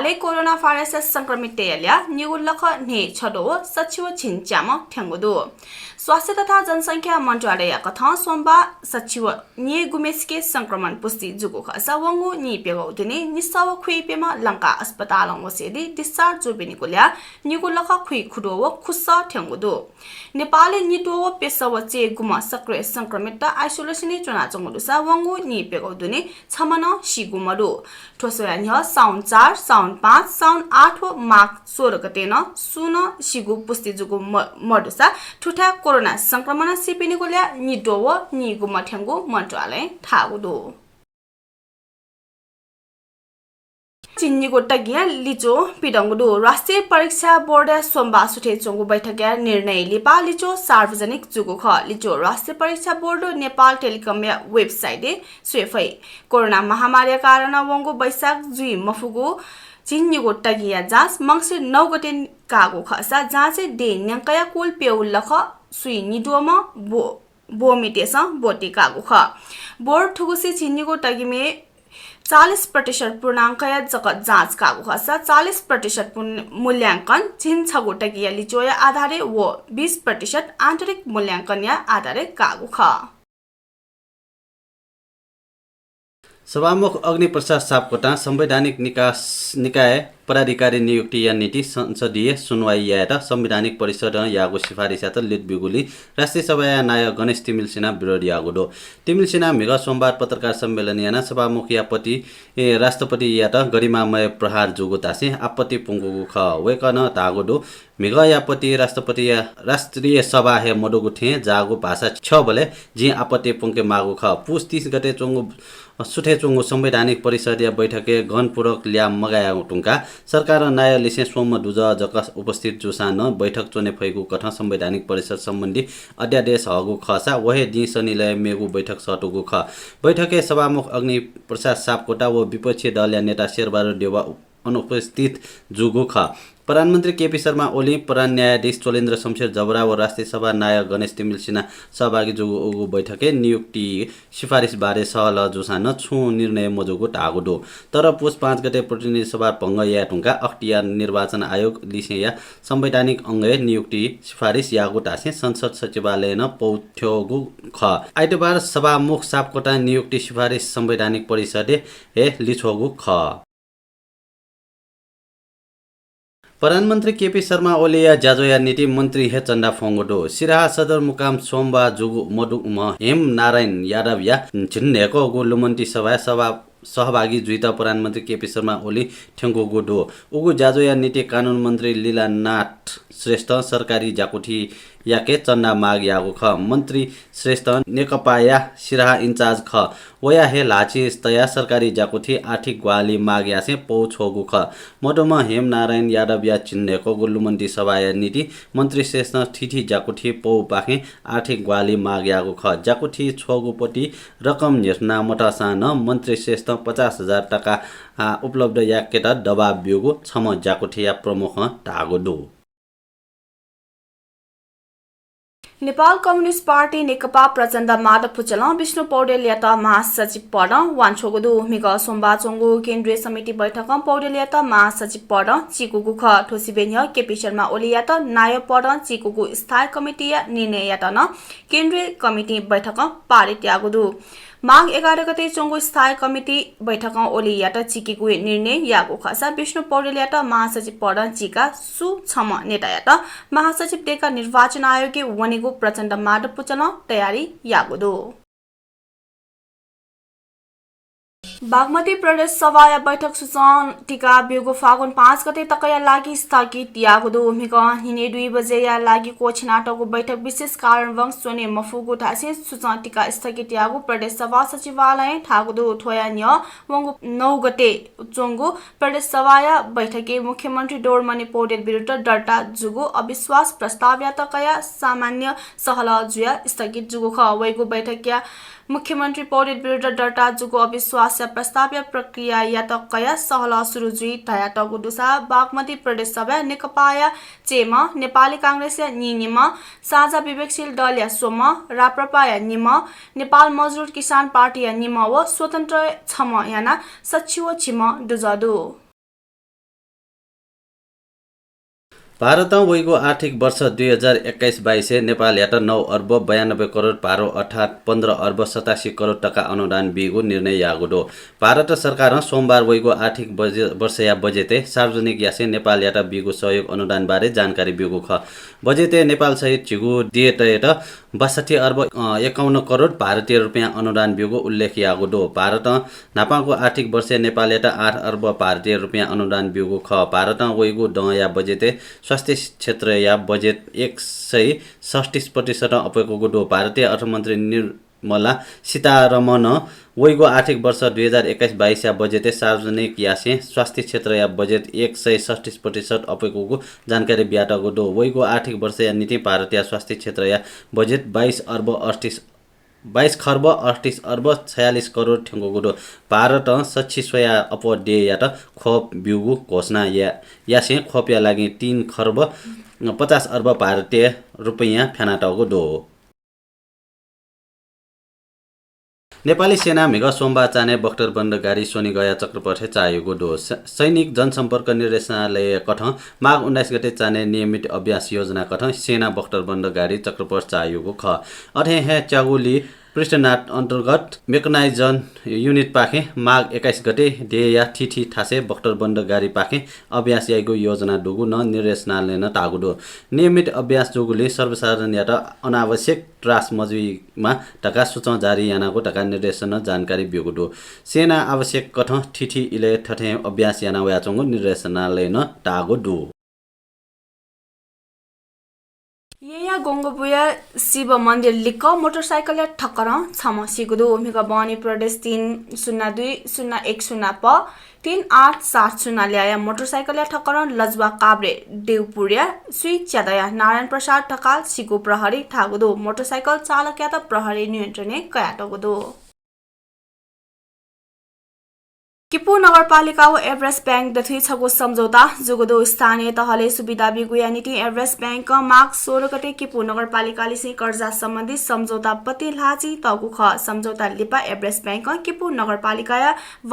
Nepali corona virus संक्रमित निगुल्लख ने छडो सचिव छिन्च्याम ठ्याङ्गुदु स्वास्थ्य तथा जनसंख्या मन्त्रालय कथा सोमबार सचिव नि गुमेसके संक्रमण पुष्टि जुगु खसा वंगु नि पेगौदुने निसाव खुइपेमा लंका अस्पताल अंगसेदि डिस्चार्ज जुबिनिकुल्या निगुल्लख खुइ खुडो खुस्सा ठ्याङ्गुदु नेपाली निटो पेसवचे गुमा सक्रिय संक्रमित आइसोलेसनी चुना चंगुदुसा वंगु नि पेगौदुने छमन सिगुमरु ठोसोया साउन 4 साउन 5 साउन 8 माघ 16 गतेन सुन सिगु पुष्टि जुगु मडुसा ठुठा कोरोना संक्रमण सिपिनिकुल्या निडो निगु मठ्याङ्गु मन्त्रालय थागुदु चिन्नीको टगिया लिचो पिडंगुदु राष्ट्रिय परीक्षा बोर्ड सोमबार सुठे चोंगु बैठकया निर्णय लिपा लिचो सार्वजनिक जुगु ख लिचो राष्ट्रिय परीक्षा बोर्ड नेपाल टेलिकम वेबसाइटले स्वेफै कोरोना महामारी कारण वंगु बैशाख जुई मफुगु चिन्नीको टगिया जाँच मंगसिर 9 गते कागु खसा जाँचे डे न्याङ्कया कुल पेउल्लख सुई निडोमा बोमिटेस बोटी कागु ख बोर्ड ठुगुसी चिन्नीको टगिमे 40% पूर्णांकया जगत जाँच कागु खसा 40% मूल्यांकन चिन छगोटगिया लिचोया आधारे वो 20% आन्तरिक मूल्यांकन या आधारे कागु ख सभामुख अग्निप्रसाद सापकोटा संवैधानिक निकाय पदाधिकारी नियुक्ति या नीति संसदीय सुनवाई यात संवैधानिक परिषद यागो सिफारिस यात लिट बिगुली राष्ट्रिय सभा या नायक गणेश तिमिल सिन्हा विरोध यागोडो तिमिल सिन्हा मिग सोमबार पत्रकार सम्मेलन याना सभामुख यापति राष्ट्रपति यात गरिमामय प्रहार जुगो तासे आपत्ति पुंगुगु ख वेकन तागोडो मिग यापति राष्ट्रपति या राष्ट्रिय सभा हे मडुगु थे जागो भाषा छ बले जी आपत्ति पुंके मागु ख पुस 30 गते चोंगु सुठे चोंगु संवैधानिक परिषद या बैठके घनपूर्वक ल्या मगाया टुंका सरकार नाय लिसे सोम दुज जक उपस्थित जुसान बैठक चोने फैगु कथा संवैधानिक परिषद सम्बन्धी अध्यादेश हगु खसा वहे दि शनिलय मेगु बैठक सटुगु ख बैठके सभामुख अग्नि प्रसाद सापकोटा व विपक्षी दल या नेता शेरबहादुर देउवा अनुपस्थित जुगु ख प्रधानमन्त्री केपी शर्मा ओली प्रधान न्यायाधीश चोलेन्द्र शमशेर जबरा व राष्ट्रिय सभा नायक गणेश तिमिल सिन्हा सहभागी जुगु बैठके नियुक्ति सिफारिस बारे सहल जुसान छु निर्णय मजुगु टागुडो तर पुस 5 गते प्रतिनिधि सभा भंग या टुंका अख्तियार निर्वाचन आयोग लिसे या संवैधानिक अंगे नियुक्ति सिफारिस यागु टासे संसद सचिवालय न पौथ्योगु ख आइतबार सभामुख सापकोटा नियुक्ति सिफारिस संवैधानिक परिषदले हे लिछोगु ख प्रधानमन्त्री केपी शर्मा ओली या जाजोया नीति मन्त्री हे चन्दा फोंगोडो सिराहा सदरमुकाम सोमबार जुगु मडुम हेम नारायण यादव या छिन्नेको गु लुमन्ती सभा सहभागी जुइता प्रधानमन्त्री केपी शर्मा ओली ठ्याङ्गो गोडो उगु जाजोया नीति कानुन मन्त्री लीलानाथ श्रेष्ठ सरकारी जाकुठी याके चन्दा माग यागु ख मन्त्री श्रेष्ठ नेकपा या सिराहा इन्चार्ज ख वया हे लाची तया सरकारी जाकुठी आर्थिक ग्वाली माग यासे पौ छोगु ख मडोमा हेम नारायण यादव या चिन्नेको गुल्लुमन्ती सभा या नीति मन्त्री श्रेष्ठ ठिठी जाकुठी पौ पाखे आर्थिक ग्वाली माग यागु ख जाकुठी छोगुपटी रकम नेसना मटासान मन्त्री श्रेष्ठ 50,000 टका उपलब्ध या केटा दबाब बिगु छम जाकुठी या प्रमुख टागोडो नेपाल कम्युनिस्ट पार्टी नेकपा प्रचण्ड माधव पुचल विष्णु पौडेल याता महासचिव पद वान्छोगुदु मिग सोमबार चोंगु केन्द्रीय समिति बैठक पौडेल याता महासचिव पद चिकुगु ख ठोसिबेन्य केपी शर्मा ओली याता नायक पद चिकुगु स्थायी कमिटी या निर्णय याता न केन्द्रीय कमिटी बैठक पारित यागुदु माघ 11 गते चोंगु स्थायी कमिटी बैठक ओली याता चिकिगु निर्णय यागु खसा विष्णु पौडेल याता महासचिव पद चिका सु छम नेता याता महासचिव डेका निर्वाचन आयोगले वनेगु प्रचण्ड माधव पुचल तयारी यागुदो बागमती प्रदेश सभा या बैठक सूचना टीका बिगु फागुन 5 गते तकया लागि स्थगित यागुदो मिग हिने 2 बजे या लागि कोच नाटकको बैठक विशेष कारणवश सोने मफुगु ठासे सूचना टीका स्थगित यागु प्रदेश सभा सचिवालय ठागुदो ठोया न्य वंगु 9 गते चोंगु प्रदेश सभा या बैठके मुख्यमन्त्री डोरमने पौडेल विरुद्ध दर्ता जुगु अविश्वास प्रस्ताव या तकया सामान्य सहल जुया स्थगित जुगु ख वैगु बैठक या मुख्यमन्त्री पौडेल विरुद्ध दर्ता जुगु अविश्वास प्रस्ताव या प्रक्रिया या तकया सहल सुरु जुई तया तगुदुसा बागमती प्रदेश सभा नेकपा या चेम नेपाली कांग्रेस या निनिम साझा विवेकशील दल या सोम राप्रपा या निम नेपाल मजदुर किसान पार्टी या निम व स्वतन्त्र छम याना सचिव छिम दुजदु भारत वैगो आर्थिक वर्ष 2021-22 नेपाल यात 9 अर्ब 92 करोड पारो अर्थात् 15 अर्ब 87 करोड टका अनुदान बिगो निर्णय यागुडो भारत सरकार सोमबार वैगो आर्थिक वर्ष या बजेते सार्वजनिक यासे नेपाल यात बिगो सहयोग अनुदान बारे जानकारी बिगो ख बजेते नेपाल सहित छिगु दिएत 62 अर्ब 51 करोड भारतीय रुपैयाँ अनुदान बिगो उल्लेख यागुडो भारत नापाको आर्थिक वर्ष नेपाल यात 8 अर्ब भारतीय रुपैयाँ अनुदान बिगो ख भारत वैगो ड या बजेते स्वास्थ्य क्षेत्र या बजेट 136% अपेक्षाको डो भारतीय अर्थमन्त्री निर्मला सीतारमण वैगो आर्थिक वर्ष 2021-22 या बजेटे सार्वजनिक यासे स्वास्थ्य क्षेत्र या बजेट 136% अपेक्षाको जानकारी ब्याटको डो वैगो आर्थिक वर्ष या नीति भारतीय स्वास्थ्य क्षेत्र या बजेट 22 खर्ब 38 अर्ब 46 करोड ठेंगो डो भारत सच्छिसया अपडे या खोप बिगु घोषणा यासे खोप या लागि 3 खर्ब 50 अर्ब भारतीय रुपैयाँ फ्यानाटाको डो नेपाली सेना मिग सोमबार चाने बख्तर बन्द गाडी सोनी गया चक्रपथे चाहेको डो सैनिक जनसम्पर्क निर्देशनालय कठ माघ 19 गते चाने नियमित अभ्यास योजना कठ सेना बख्तर बन्द गाडी चक्रपथ चाहेको ख अथे हे च्यागुली पृष्ठनाथ अन्तर्गत मेकनाइजन युनिट पाखे माघ 21 गते डेया ठिठी ठासे बख्तर बन्द गाडी पाखे अभ्यास याइको योजना डुगु न निर्देशनालय न तागुडो नियमित अभ्यास जोगुले सर्वसाधारण यात अनावश्यक त्रास मजुईमा टका सूचना जारी यानाको टका निर्देशन जानकारी बिगुडो सेना आवश्यक कठ ठिठी इले ठठे अभ्यास याना व्याचंगो निर्देशनालय न तागुडो येया गोंगबुया शिव मन्दिर लिक मोटरसाइकल ठक्कर छम सिगुदो मिग बनी प्रदेश 302010 प 3870 ल्याया मोटरसाइकल ठक्कर लजवा काब्रे देवपुरिया सुई च्यादया नारायण प्रसाद ठकाल सिगु प्रहरी ठागुदो मोटरसाइकल चालक या त प्रहरी नियन्त्रणले कयाटगुदो किपु नगरपालिका व एभरेस्ट बैंक दथुई छगो सम्झौता जुगदो स्थानीय तहले सुविधा बिगुया नीति एभरेस्ट बैंक माघ 16 गते किपु नगरपालिकाले से कर्जा सम्बन्धी सम्झौता पति लाजी तगु ख सम्झौता लिपा एभरेस्ट बैंक किपु नगरपालिका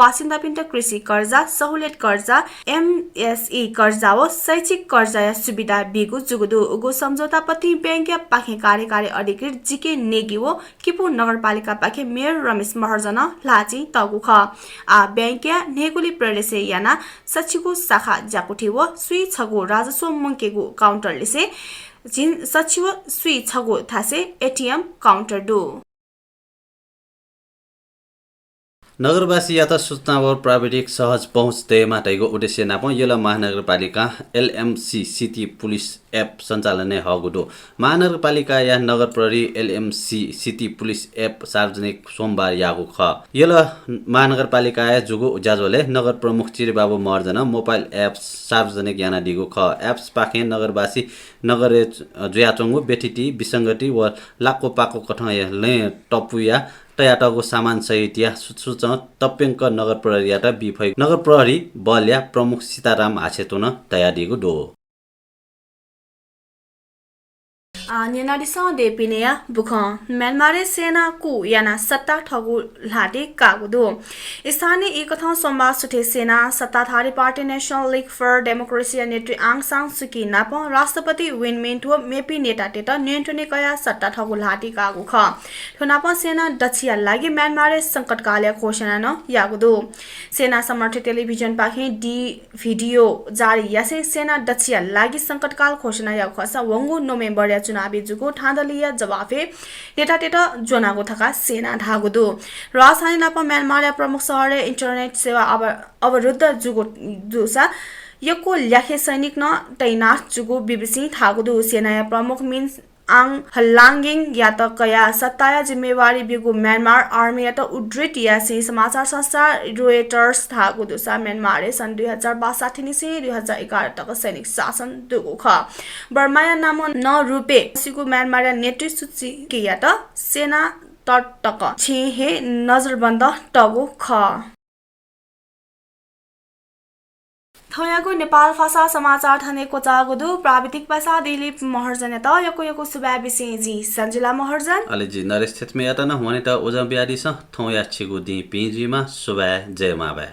वासिन्दा पिन्ट कृषि कर्जा सहुलियत कर्जा एमएसई कर्जा व शैक्षिक कर्जा या सुविधा बिगु जुगदो उगो सम्झौता पति बैंक या पाखे कार्यकारी अधिकृत जीके नेगी व किपु नगरपालिका पाखे मेयर रमेश महर्जन लाजी तगु ख आ बैंक नेगुली प्रदेशे याना सचिको शाखा जापुठी व सुई छगो राजस्व मंकेगु काउन्टर लिसे जिन सचिव सुई छगो थासे एटीएम काउन्टर दो नगरवासी यात सूचना व प्राविधिक सहज पहुँच देयमा तैगो उद्देश्य नाप यला महानगरपालिका एलएमसी सिटी पुलिस एप सञ्चालन हगुडो महानगरपालिका या नगर प्रहरी एलएमसी सिटी पुलिस एप सार्वजनिक सोमबार यागु ख यला महानगरपालिका जुगु उज्याजोले नगर प्रमुख चिरबाबु महर्जन मोबाइल एप सार्वजनिक याना दिगु ख एप्स पाखे नगरवासी नगर जुयाचंगु बेटिटी विसंगति व लाको पाको कठ ले टपुया तयाटको सामान सहित या सूचना तप्यङ्क नगर प्रहरी यात बिफै नगर प्रहरी बल या प्रमुख सीताराम आछेतुन तयारीको डो निनादिस देपिनेया बुख म्यानमारे सेना कु याना सत्ता ठगु लाटे कागुदो स्थानीय एकथाउँ सोमबार सुठे सेना सत्ताधारी party national league for democracy नेत्री आङ सान सुकी नाप राष्ट्रपति विन मिन्टो मेपी नेता टेट नियन्त्रणले कया सत्ता ठगु लाटे कागु ख ठुनाप सेना दक्षिया लागि म्यानमारे संकटकालीय घोषणा न यागुदो सेना समर्थित टेलिभिजन पाखे डी भिडियो जारी यासे सेना दक्षिया लागि संकटकाल घोषणा या खसा वंगु नोभेम्बर या चुनावी जुगो ठान्दलिया जवाफे नेता टेटा जोनागो थका सेना धागुदो राजधानी नाप म्यानमार प्रमुख शहर इन्टरनेट सेवा अवरुद्ध जुगो दुसा यको ल्याखे सैनिक न तैनात जुगो बीबीसी थागुदो सेना प्रमुख मिन आङ हल्लाङ्गिङ या त कया सत्ताया जिम्मेवारी बिगु म्यानमार आर्मी या त उद्धृत या से समाचार संस्था रोयटर्स थागु दुसा म्यानमार सन् 2062 निसे 2011 तक सैनिक शासन दुगु ख बर्माया नाम न रुपे सिगु म्यानमार नेतृत्व सूची के या त सेना तटक छे हे नजरबन्द टगु ख थयागु नेपाल भाषा समाचार थानेको चागुदु प्राविधिक भाषा दिलीप महर्जन त यको सुबा बिसेजी सञ्जुला महर्जन अलेजी नरेश क्षेत्रमा यातना हुने त ओजा ब्याडी छ थौ या छिगु दि पिजीमा सुबा जयमाबा